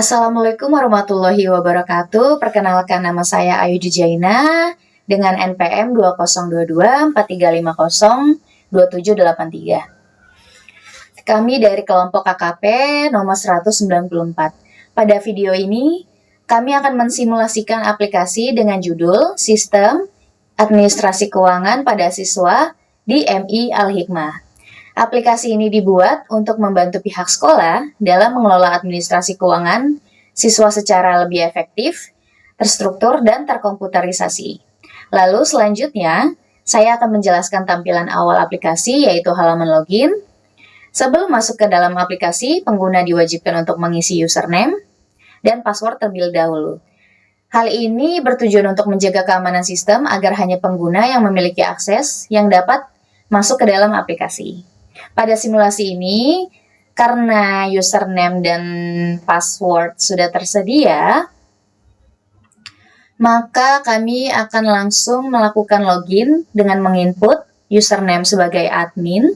Assalamualaikum warahmatullahi wabarakatuh. Perkenalkan, nama saya Ayu Jaina dengan NPM 2022-4350-2783. Kami dari kelompok KKP nomor 194. Pada video ini, kami akan mensimulasikan aplikasi dengan judul Sistem Administrasi Keuangan pada Siswa di MI Al-Hikmah. Aplikasi ini dibuat untuk membantu pihak sekolah dalam mengelola administrasi keuangan siswa secara lebih efektif, terstruktur, dan terkomputerisasi. Lalu selanjutnya, saya akan menjelaskan tampilan awal aplikasi, yaitu halaman login. Sebelum masuk ke dalam aplikasi, pengguna diwajibkan untuk mengisi username dan password terlebih dahulu. Hal ini bertujuan untuk menjaga keamanan sistem agar hanya pengguna yang memiliki akses yang dapat masuk ke dalam aplikasi. Pada simulasi ini, karena username dan password sudah tersedia, maka kami akan langsung melakukan login dengan menginput username sebagai admin,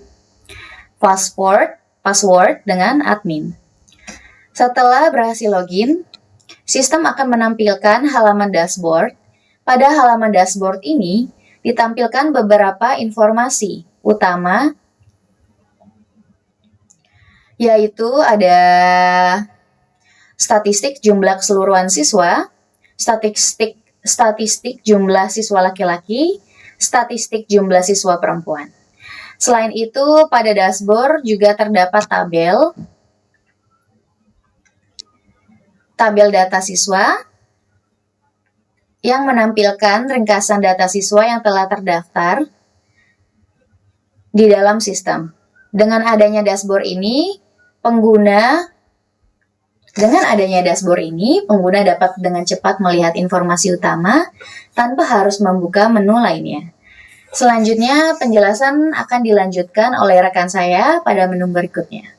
password dengan admin. Setelah berhasil login, sistem akan menampilkan halaman dashboard. Pada halaman dashboard ini ditampilkan beberapa informasi utama, yaitu ada statistik jumlah keseluruhan siswa, statistik jumlah siswa laki-laki, statistik jumlah siswa perempuan. Selain itu, pada dashboard juga terdapat tabel data siswa yang menampilkan ringkasan data siswa yang telah terdaftar di dalam sistem. Dengan adanya dashboard ini, pengguna dapat dengan cepat melihat informasi utama tanpa harus membuka menu lainnya. Selanjutnya, penjelasan akan dilanjutkan oleh rekan saya pada menu berikutnya.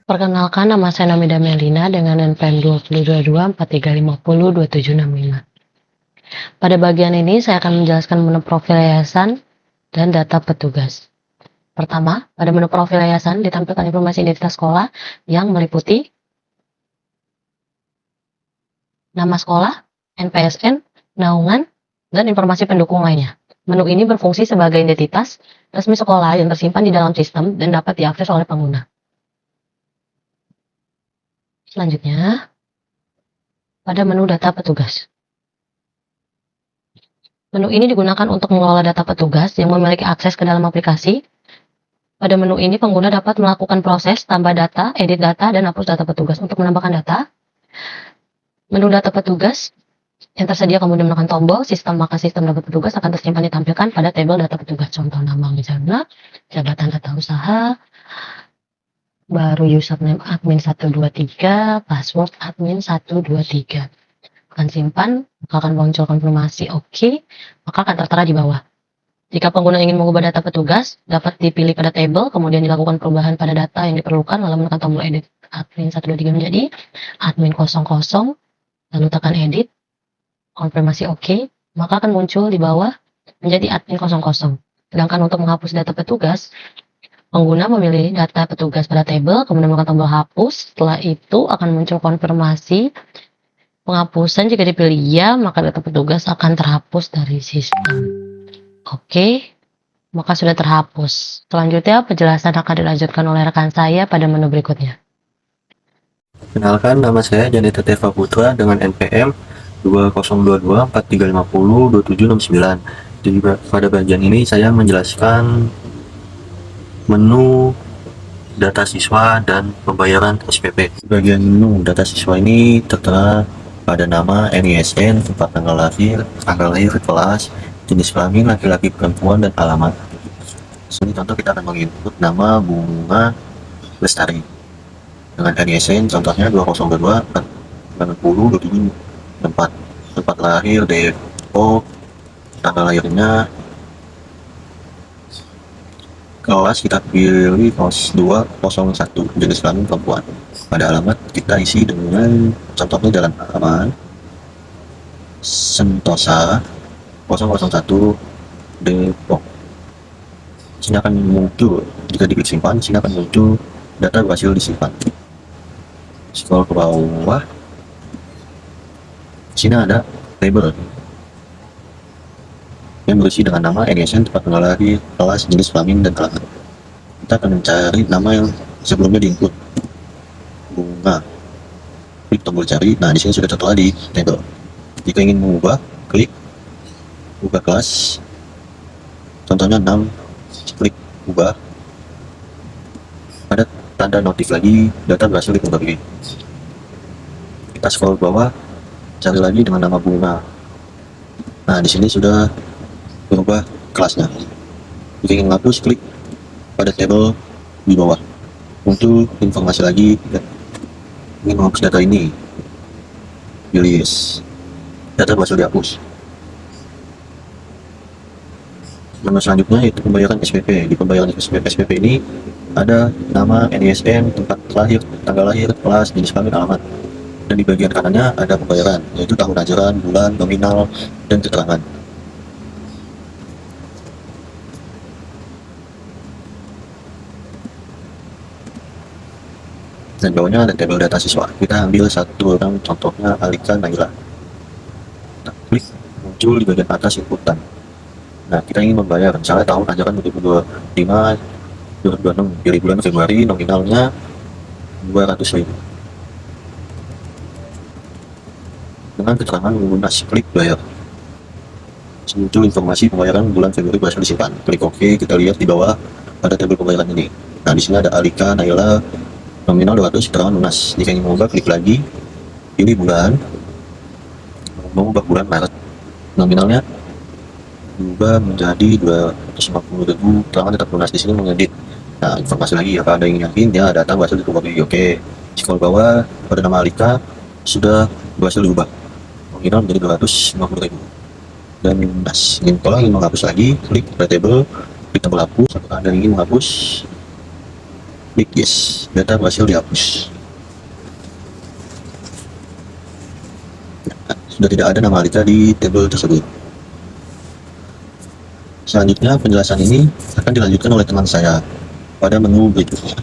Perkenalkan, nama saya Namida Melina dengan NPM 2022-4350-2765. Pada bagian ini, saya akan menjelaskan menu profil yayasan dan data petugas. Pertama, pada menu profil yayasan ditampilkan informasi identitas sekolah yang meliputi nama sekolah, NPSN, naungan, dan informasi pendukung lainnya. Menu ini berfungsi sebagai identitas resmi sekolah yang tersimpan di dalam sistem dan dapat diakses oleh pengguna. Selanjutnya, pada menu data petugas. Menu ini digunakan untuk mengelola data petugas yang memiliki akses ke dalam aplikasi. Pada menu ini, pengguna dapat melakukan proses tambah data, edit data, dan hapus data petugas. Untuk menambahkan data, menu data petugas yang tersedia kemudian menekan tombol sistem, maka sistem data petugas akan tersimpan ditampilkan pada tabel data petugas. Contoh nama misalnya, jabatan data usaha, baru username admin 123, password admin 123. Akan simpan, maka akan muncul konfirmasi oke, maka akan tertera di bawah. Jika pengguna ingin mengubah data petugas, dapat dipilih pada tabel, kemudian dilakukan perubahan pada data yang diperlukan, lalu menekan tombol edit admin 123 menjadi admin 00, lalu tekan edit, konfirmasi oke, maka akan muncul di bawah menjadi admin 00. Sedangkan untuk menghapus data petugas, pengguna memilih data petugas pada tabel, kemudian menekan tombol hapus, setelah itu akan muncul konfirmasi penghapusan. Jika dipilih ya, maka data petugas akan terhapus dari sistem. Oke, maka sudah terhapus. Selanjutnya, penjelasan akan dilanjutkan oleh rekan saya pada menu berikutnya. Kenalkan, nama saya Janita Teva Putra dengan NPM 2022-4350-2769. Jadi pada bagian ini saya menjelaskan menu data siswa dan pembayaran SPP. Bagian menu data siswa ini tertera pada nama, NISN, tempat tanggal lahir, kelas, jenis kelamin laki-laki perempuan, dan alamat. Sebagai contoh, kita akan menginput nama Bunga Lestari dengan NISN, contohnya 2022 80 tempat lahir Depok, tanggal lahirnya, kelas kita pilih kelas 201, jenis kelamin perempuan. Pada alamat kita isi dengan contohnya Jalan Aman Sentosa 001 Depok. Sini akan muncul, jika diklik simpan, sini akan muncul data berhasil disimpan. Scroll ke bawah, di sini ada label yang berisi dengan nama, NISN, tempat tanggal lahir, kelas, jenis kelamin, dan alamat. Kita akan mencari nama yang sebelumnya di-input. Bunga. Klik tombol cari. Nah, di sini sudah tertera di label. Jika ingin mengubah, klik ubah kelas. Contohnya 6, klik ubah. Ada tanda notif lagi, data berhasil diperbarui. Kita scroll ke bawah, cari lagi dengan nama Bunga. Nah, di sini sudah berubah kelasnya. Jika ingin menghapus, klik pada tabel di bawah. Untuk informasi lagi, ingin menghapus data ini, pilih yes. Data berhasil dihapus. Menu selanjutnya yaitu pembayaran SPP. Di pembayaran SPP ini ada nama, NISN, tempat lahir, tanggal lahir, kelas, jenis kelamin, alamat. Dan di bagian kanannya ada pembayaran, yaitu tahun ajaran, bulan, nominal, dan keterangan. Dan bawahnya ada tabel data siswa. Kita ambil satu orang, contohnya Alika Naila. Kita klik, muncul di bagian atas inputan. Nah, kita ingin membayar, misalnya tahun ajaran 2025, 2026, pilih bulan Februari, nominalnya 200.000. Dengan keterangan lunas, klik bayar. Muncul informasi pembayaran bulan Februari berhasil disimpan. Klik OK, kita lihat di bawah ada tabel pembayaran ini. Nah, di sini ada Alika Naila, nominal 200, keterangan lunas. Jika ingin mengubah, klik lagi, pilih bulan, mengubah bulan Maret, nominalnya berubah menjadi 250.000, keterangan tetap lunas. Di sini mengedit. Nah, informasi lagi, apa ada yang yakin ya data berhasil diperbarui. Oke, scroll bawah pada nama Alika sudah berhasil diubah, nominal menjadi 250.000 dan lunas. Kalau ingin menghapus lagi, klik pada tabel, klik tombol hapus. Apakah Anda ingin menghapus, klik yes, data berhasil dihapus. Nah, sudah tidak ada nama Alika di tabel tersebut. Selanjutnya penjelasan ini akan dilanjutkan oleh teman saya pada menu berikutnya.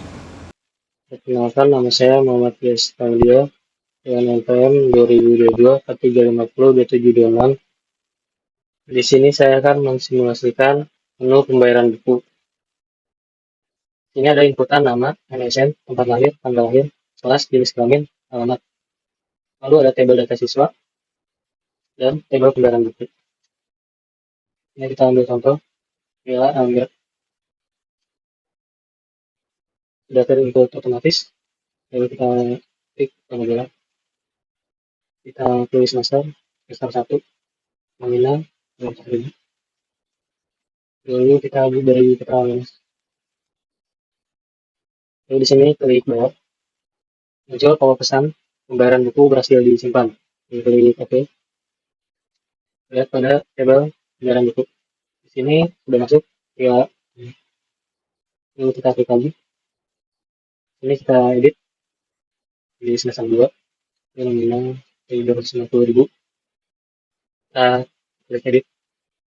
Perkenalkan, nama saya Muhammad Yas Taulia dengan NPM 2022 K3502726. Di sini saya akan mensimulasikan menu pembayaran buku. Ini ada inputan nama, NISN, tempat lahir, tanggal lahir, kelas, jenis kelamin, alamat. Lalu ada tabel data siswa dan tabel pembayaran buku. Ini kita ambil contoh. Bila ambil sudah terinput otomatis, lalu kita klik pembayaran. Kita tulis semester 1, nominal, lalu kita beri keterangan. Lalu di sini klik bawah, muncul pop-up pesan pembayaran buku berhasil disimpan. Klik OK. Lihat pada tabel pembayaran buku. Di sini sudah masuk ya. Lalu kita klik lagi. Ini kita edit di semester 2. Ini nominal 250.000. Kita klik edit.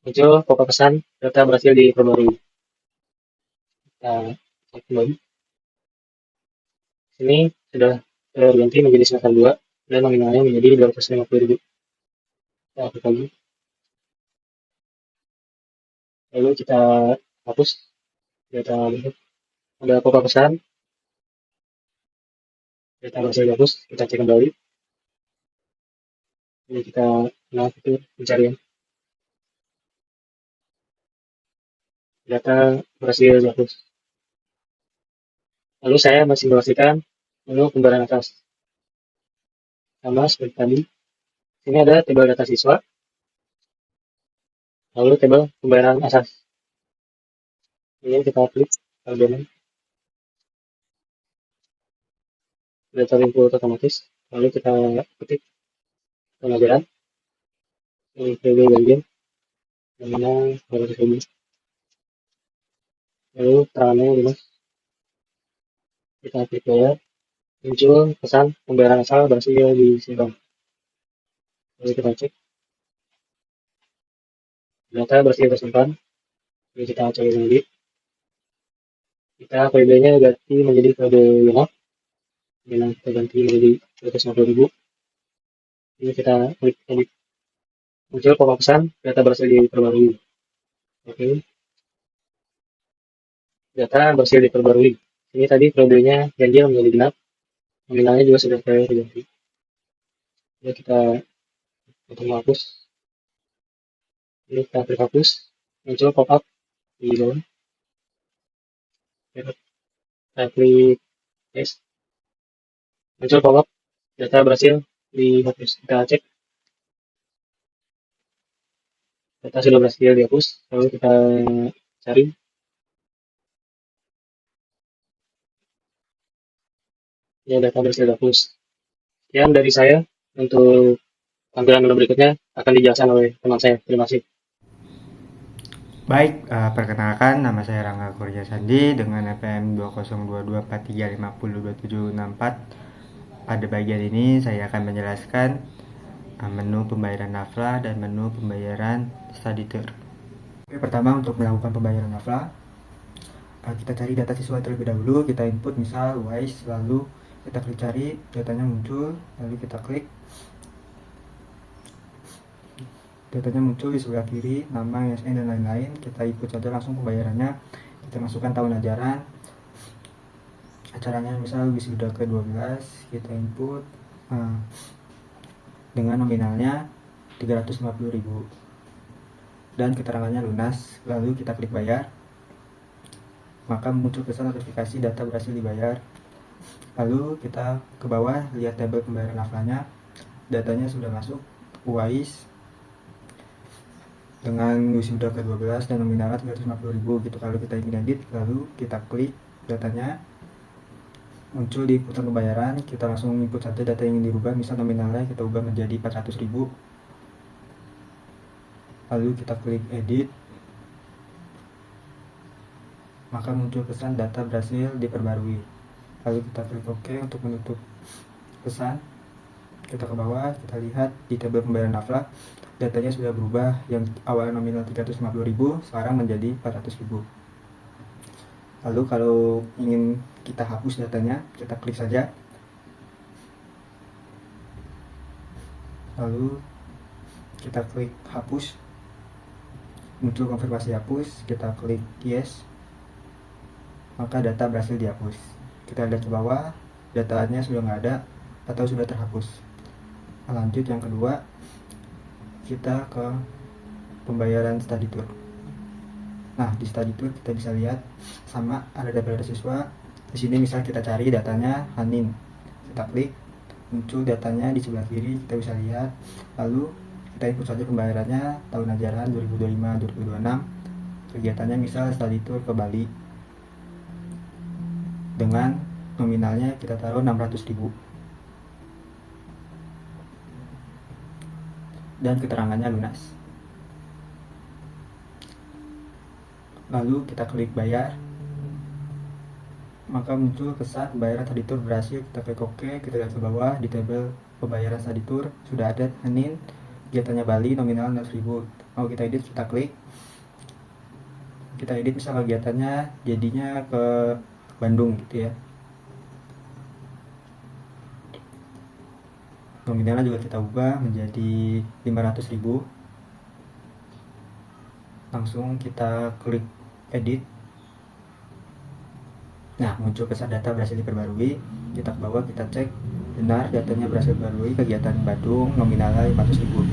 Muncul pop-up pesan data berhasil diperbarui. Kita cek kembali. Sini sudah terganti menjadi semester 2 dan nominalnya menjadi 250.000. Kita klik lagi. Lalu kita hapus data berikut. Ada pop-up pesan data berhasil dihapus. Kita cek kembali. Ini kita fitur pencarian. Data berhasil dihapus. Lalu saya mensimulasikan menu pembayaran atas. Sama seperti tadi. Sini ada tabel data siswa. Lalu tabel pembayaran asas. Ini kita klik bagian. Sudah terinput otomatis. Lalu kita ketik pengajaran. Ini tabel bagian. Nominal 200.000. Lalu keterangannya lunas. Kita klik bayar. Muncul pesan pembayaran asal berhasil disimpan. Lalu kita cek. Data berhasil tersimpan. Ini kita cari lagi. Kita kode-nya ganti menjadi kode YONO. Dengan kita ganti menjadi 250.000. Ini kita klik edit. Muncul pop-up pesan, data berhasil diperbarui. Oke, data berhasil diperbarui. Ini tadi periodenya ganjil menjadi genap. Nominalnya juga sudah saya ganti. Ya, kita untuk menghapus. Ini kita klik hapus. Muncul pop-up di bawah. Kita klik yes. Muncul pop-up data berhasil dihapus. Kita cek data sudah berhasil dihapus. Lalu kita cari. Ya, data berhasil dihapus. Sekian dari saya. Untuk tampilan menu berikutnya akan dijelaskan oleh teman saya. Terima kasih. Baik, perkenalkan nama saya Rangga Kurnia Sandi dengan NPM 202243502764. Pada bagian ini saya akan menjelaskan menu pembayaran nafla dan menu pembayaran study tour. Oke, pertama untuk melakukan pembayaran nafla, kita cari data siswa terlebih dahulu, kita input misal UAS, lalu kita klik cari, datanya muncul, lalu kita klik. Datanya muncul di sebelah kiri, nama, ISN, dan lain-lain. Kita input saja langsung pembayarannya. Kita masukkan tahun ajaran, acaranya misal wisuda ke-12, kita input dengan nominalnya 350.000 dan keterangannya lunas. Lalu kita klik bayar, maka muncul pesan notifikasi data berhasil dibayar. Lalu kita ke bawah, lihat tabel pembayaran naflanya, datanya sudah masuk, UAIS dengan wisuda ke-12 dan nominalnya 350.000 gitu. Kalau kita ingin edit, lalu kita klik datanya, muncul di inputan pembayaran, kita langsung input saja data yang ingin dirubah, misal nominalnya kita ubah menjadi 400.000. Lalu kita klik edit, maka muncul pesan data berhasil diperbarui. Lalu kita klik OK untuk menutup pesan. Kita ke bawah, kita lihat di tabel pembayaran nafla, datanya sudah berubah, yang awalnya nominal 350.000 sekarang menjadi 400.000. Lalu kalau ingin kita hapus datanya, kita klik saja, lalu kita klik hapus, muncul konfirmasi hapus, kita klik yes, maka data berhasil dihapus. Kita lihat ke bawah, datanya sudah nggak ada atau sudah terhapus. Lanjut yang kedua, kita ke pembayaran study tour. Nah, di study tour kita bisa lihat sama ada data siswa. Di sini misal kita cari datanya Hanin, kita klik, muncul datanya di sebelah kiri, kita bisa lihat. Lalu kita input saja pembayarannya, tahun ajaran 2025-2026, kegiatannya misal study tour ke Bali, dengan nominalnya kita taruh 600.000 dan keterangannya lunas. Lalu kita klik bayar, maka muncul pesan pembayaran study tour berhasil. Kita klik OK, kita lihat ke bawah di tabel pembayaran study tour sudah ada Hanin, kegiatannya Bali, nominal 100.000. Mau kita edit, kita klik, kita edit misal kegiatannya jadinya ke Bandung gitu ya, nominalnya juga kita ubah menjadi 500.000. Langsung kita klik edit. Nah, muncul pesan data berhasil diperbarui. Kita ke bawah, kita cek benar datanya berhasil diperbarui, kegiatan Bandung, nominalnya 500.000.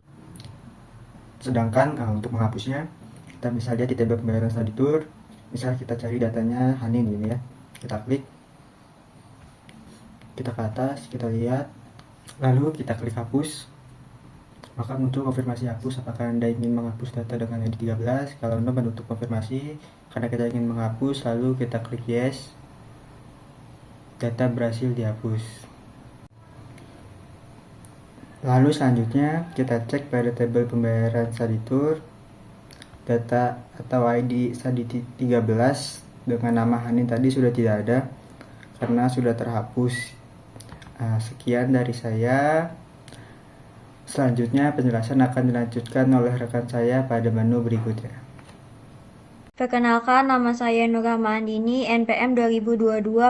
Sedangkan untuk menghapusnya, kita bisa lihat di tabel pembayaran study tour. Misal kita cari datanya Hanin ini ya, kita klik, kita ke atas, kita lihat, lalu kita klik hapus, maka muncul konfirmasi hapus. Apakah Anda ingin menghapus data dengan ID 13? Kalau Anda menutup konfirmasi karena kita ingin menghapus, lalu kita klik yes, data berhasil dihapus. Lalu selanjutnya kita cek pada tabel pembayaran study tour, data atau ID study 13 dengan nama Hanin tadi sudah tidak ada karena sudah terhapus. Sekian dari saya. Selanjutnya penjelasan akan dilanjutkan oleh rekan saya pada menu berikutnya. Perkenalkan, nama saya Nur Rahmandini, NPM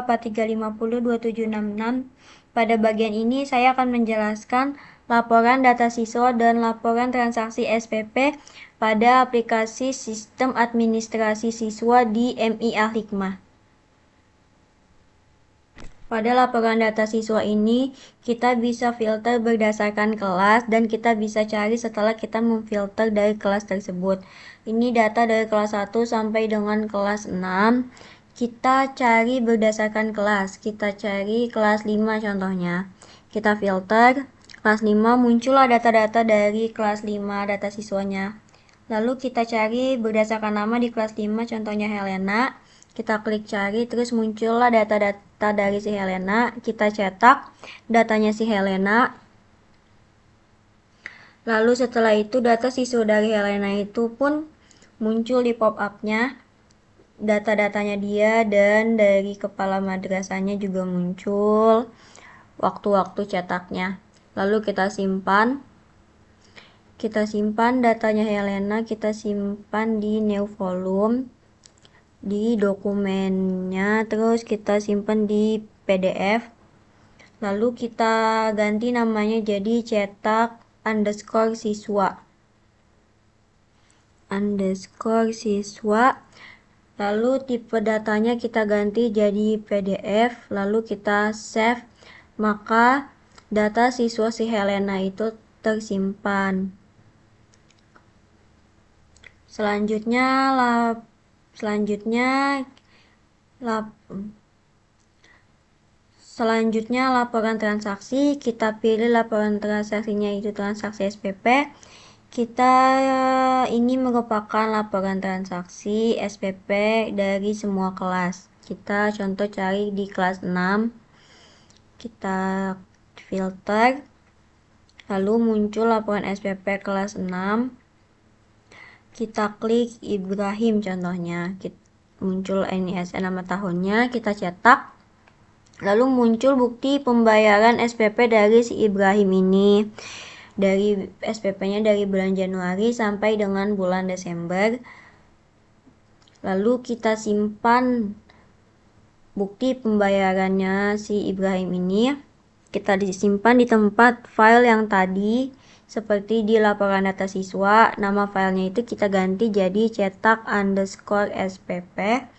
2022-4350-2766. Pada bagian ini, saya akan menjelaskan laporan data siswa dan laporan transaksi SPP pada aplikasi Sistem Administrasi Siswa di MI Al-Hikmah. Pada laporan data siswa ini, kita bisa filter berdasarkan kelas dan kita bisa cari setelah kita memfilter dari kelas tersebut. Ini data dari kelas 1 sampai dengan kelas 6. Kita cari berdasarkan kelas. Kita cari kelas 5 contohnya. Kita filter. Kelas 5 muncullah data-data dari kelas 5 data siswanya. Lalu kita cari berdasarkan nama di kelas 5 contohnya Helena. Kita klik cari, terus muncullah data-data dari si Helena. Kita cetak datanya si Helena. Lalu setelah itu data siswa dari Helena itu pun muncul di pop-up-nya. Data-datanya dia dan dari kepala madrasahnya juga muncul. Waktu-waktu cetaknya. Lalu kita simpan. Kita simpan datanya Helena, kita simpan di new volume. Di dokumennya, terus kita simpan di PDF, lalu kita ganti namanya jadi cetak underscore siswa, lalu tipe datanya kita ganti jadi PDF, lalu kita save, maka data siswa si Helena itu tersimpan. Selanjutnya laporan transaksi, kita pilih laporan transaksinya itu transaksi SPP. Ini merupakan laporan transaksi SPP dari semua kelas. Kita contoh cari di kelas 6. Kita filter. Lalu muncul laporan SPP kelas 6. Kita klik Ibrahim contohnya. Muncul NISN nama tahunnya, kita cetak. Lalu muncul bukti pembayaran SPP dari si Ibrahim ini. Dari SPP-nya dari bulan Januari sampai dengan bulan Desember. Lalu kita simpan bukti pembayarannya si Ibrahim ini. Kita disimpan di tempat file yang tadi seperti di laporan data siswa. Nama filenya itu kita ganti jadi cetak underscore SPP.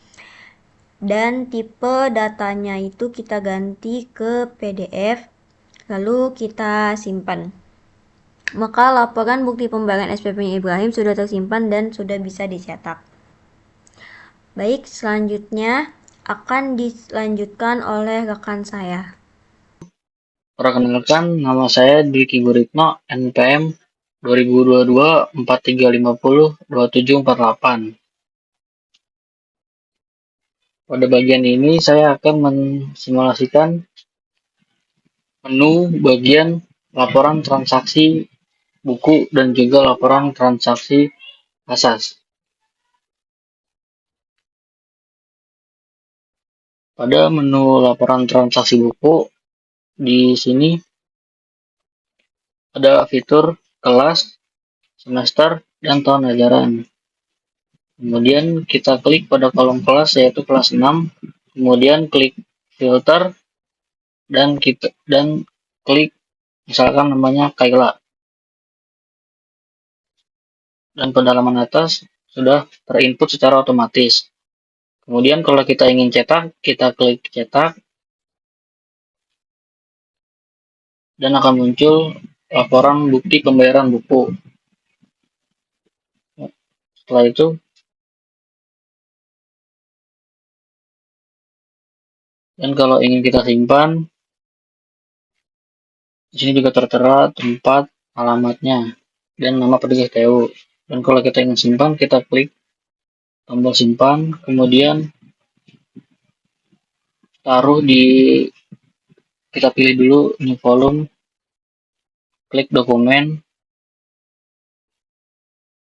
Dan tipe datanya itu kita ganti ke PDF, lalu kita simpan. Maka laporan bukti pembayaran SPP-nya Ibrahim sudah tersimpan dan sudah bisa dicetak. Baik, selanjutnya akan dilanjutkan oleh rekan saya. Perkenalkan, nama saya Dwiki Guritno, NPM 2022-4350-2748. Pada bagian ini saya akan mensimulasikan menu bagian laporan transaksi buku dan juga laporan transaksi asas. Pada menu laporan transaksi buku, di sini ada fitur kelas, semester, dan tahun ajaran. Kemudian kita klik pada kolom kelas yaitu kelas 6, kemudian klik filter dan klik misalkan namanya Kayla. Dan pada halaman atas sudah terinput secara otomatis. Kemudian kalau kita ingin cetak, kita klik cetak dan akan muncul laporan bukti pembayaran buku. Setelah itu dan kalau ingin kita simpan, di sini juga tertera tempat alamatnya dan nama petugas TU. Dan kalau kita ingin simpan, kita klik tombol simpan, kemudian kita pilih dulu new volume, klik dokumen,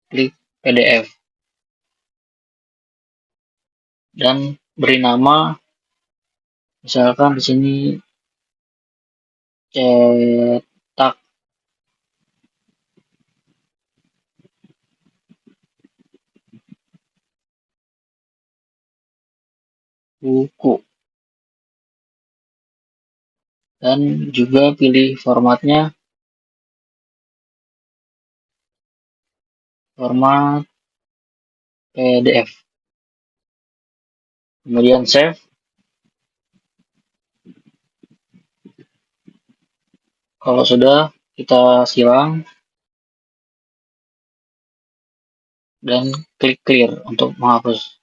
klik PDF, dan beri nama, misalkan di sini cetak. buku. Dan juga pilih formatnya, format PDF. Kemudian save. Kalau sudah, kita silang dan klik clear untuk menghapus.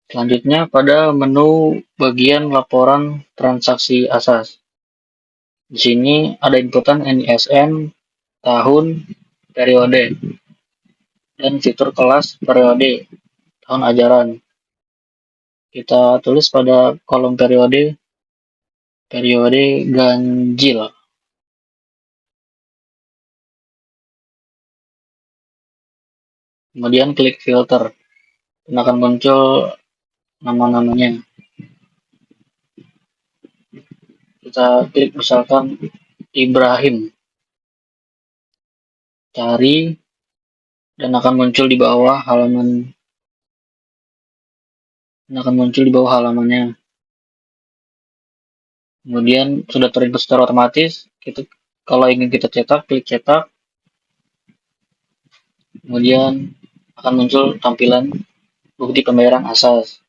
Selanjutnya pada menu bagian laporan transaksi asas. Di sini ada inputan NISN, tahun, periode, dan fitur kelas periode, tahun ajaran. Kita tulis pada kolom periode ganjil. Kemudian klik filter. Dan akan muncul nama-namanya. Kita klik misalkan Ibrahim. Cari dan akan muncul di bawah halamannya. Kemudian sudah terinput secara otomatis. Kalau ingin kita cetak, klik cetak. Kemudian akan muncul tampilan bukti pembayaran asas.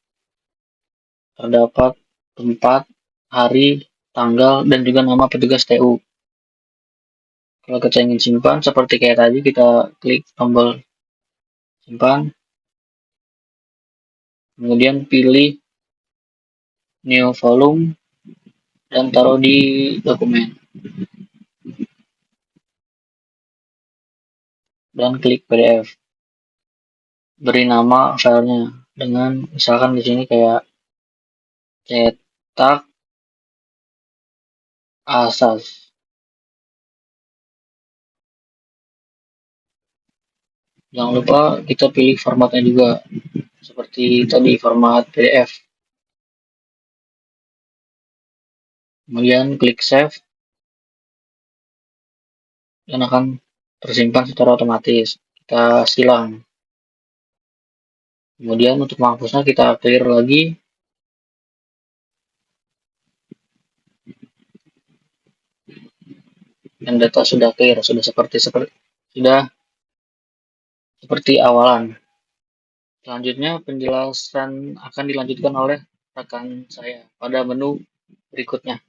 Terdapat tempat, hari, tanggal, dan juga nama petugas TU. Kalau kita ingin simpan, seperti kayak tadi, kita klik tombol simpan. Kemudian pilih new volume dan taruh di dokumen. Dan klik PDF. Beri nama filenya dengan misalkan di sini kayak cetak asas. Jangan lupa kita pilih formatnya juga, seperti tadi format PDF. Kemudian klik save dan akan tersimpan secara otomatis. Kita silang. Kemudian untuk menghapusnya kita clear lagi. Dan data sudah clear, sudah seperti awalan. Selanjutnya penjelasan akan dilanjutkan oleh rekan saya pada menu berikutnya.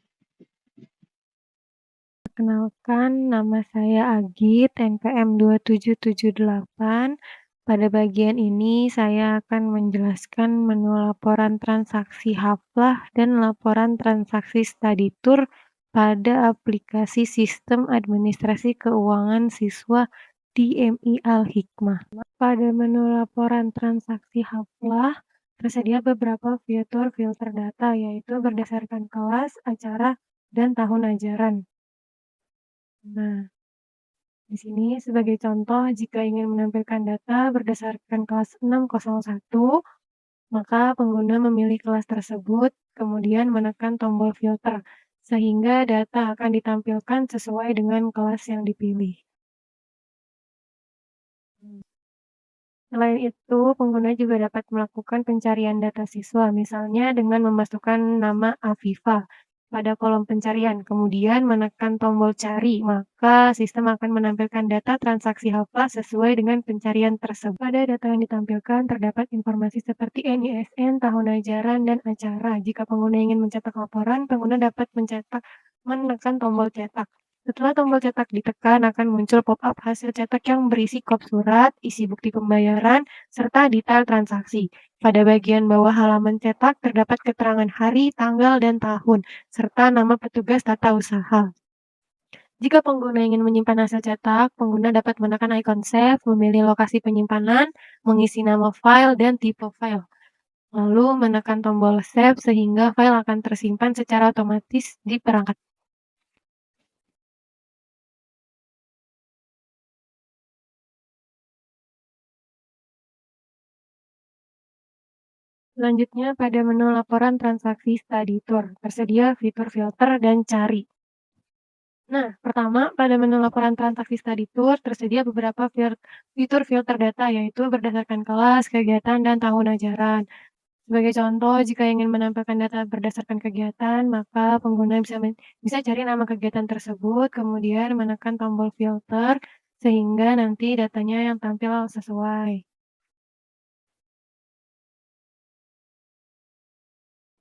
Perkenalkan, nama saya Agit, NPM 2778. Pada bagian ini saya akan menjelaskan menu laporan transaksi haflah dan laporan transaksi study tour pada aplikasi Sistem Administrasi Keuangan Siswa DMI Al-Hikmah. Pada menu laporan transaksi haflah, tersedia beberapa fitur filter data, yaitu berdasarkan kelas, acara, dan tahun ajaran. Nah, di sini sebagai contoh, jika ingin menampilkan data berdasarkan kelas 601, maka pengguna memilih kelas tersebut, kemudian menekan tombol filter, sehingga data akan ditampilkan sesuai dengan kelas yang dipilih. Selain itu, pengguna juga dapat melakukan pencarian data siswa, misalnya dengan memasukkan nama Afifa pada kolom pencarian, kemudian menekan tombol cari, maka sistem akan menampilkan data transaksi haflah sesuai dengan pencarian tersebut. Pada data yang ditampilkan terdapat informasi seperti NISN, tahun ajaran, dan acara. Jika pengguna ingin mencetak laporan, pengguna dapat menekan tombol cetak. Setelah tombol cetak ditekan, akan muncul pop-up hasil cetak yang berisi kop surat, isi bukti pembayaran, serta detail transaksi. Pada bagian bawah halaman cetak terdapat keterangan hari, tanggal, dan tahun, serta nama petugas tata usaha. Jika pengguna ingin menyimpan hasil cetak, pengguna dapat menekan ikon save, memilih lokasi penyimpanan, mengisi nama file, dan tipe file. Lalu menekan tombol save sehingga file akan tersimpan secara otomatis di perangkat. Selanjutnya, pada menu laporan transaksi study tour, tersedia fitur filter dan cari. Nah, pertama, pada menu laporan transaksi study tour, tersedia beberapa fitur filter data, yaitu berdasarkan kelas, kegiatan, dan tahun ajaran. Sebagai contoh, jika ingin menampilkan data berdasarkan kegiatan, maka pengguna bisa cari nama kegiatan tersebut, kemudian menekan tombol filter, sehingga nanti datanya yang tampil sesuai.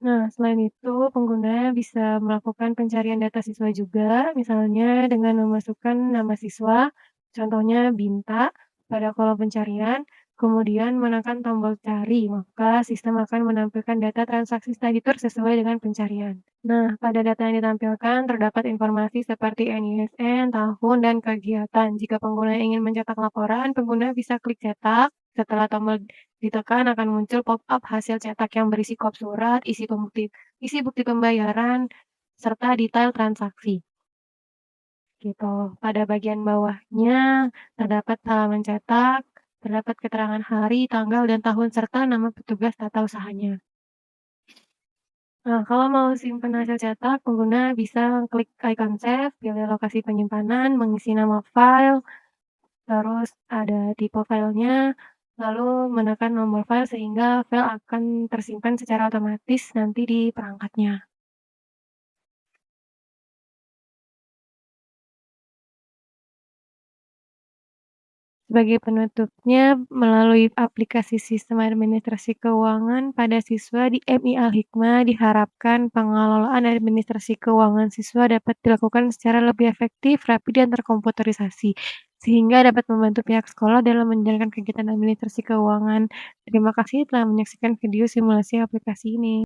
Nah, selain itu, pengguna bisa melakukan pencarian data siswa juga, misalnya dengan memasukkan nama siswa, contohnya Binta, pada kolom pencarian, kemudian menekan tombol cari, maka sistem akan menampilkan data transaksi study tour sesuai dengan pencarian. Nah, pada data yang ditampilkan terdapat informasi seperti NISN, tahun, dan kegiatan. Jika pengguna ingin mencetak laporan, pengguna bisa klik cetak. Setelah tombol ditekan akan muncul pop-up hasil cetak yang berisi kop surat, isi bukti pembayaran, serta detail transaksi. Gitu. Pada bagian bawahnya terdapat halaman cetak, terdapat keterangan hari, tanggal, dan tahun, serta nama petugas tata usahanya. Nah, kalau mau simpan hasil cetak, pengguna bisa klik icon save, pilih lokasi penyimpanan, mengisi nama file, terus ada tipe filenya, lalu menekan nomor file sehingga file akan tersimpan secara otomatis nanti di perangkatnya. Sebagai penutupnya, melalui aplikasi sistem administrasi keuangan pada siswa di MI Al-Hikmah diharapkan pengelolaan administrasi keuangan siswa dapat dilakukan secara lebih efektif, rapi, dan terkomputerisasi, sehingga dapat membantu pihak sekolah dalam menjalankan kegiatan administrasi keuangan. Terima kasih telah menyaksikan video simulasi aplikasi ini.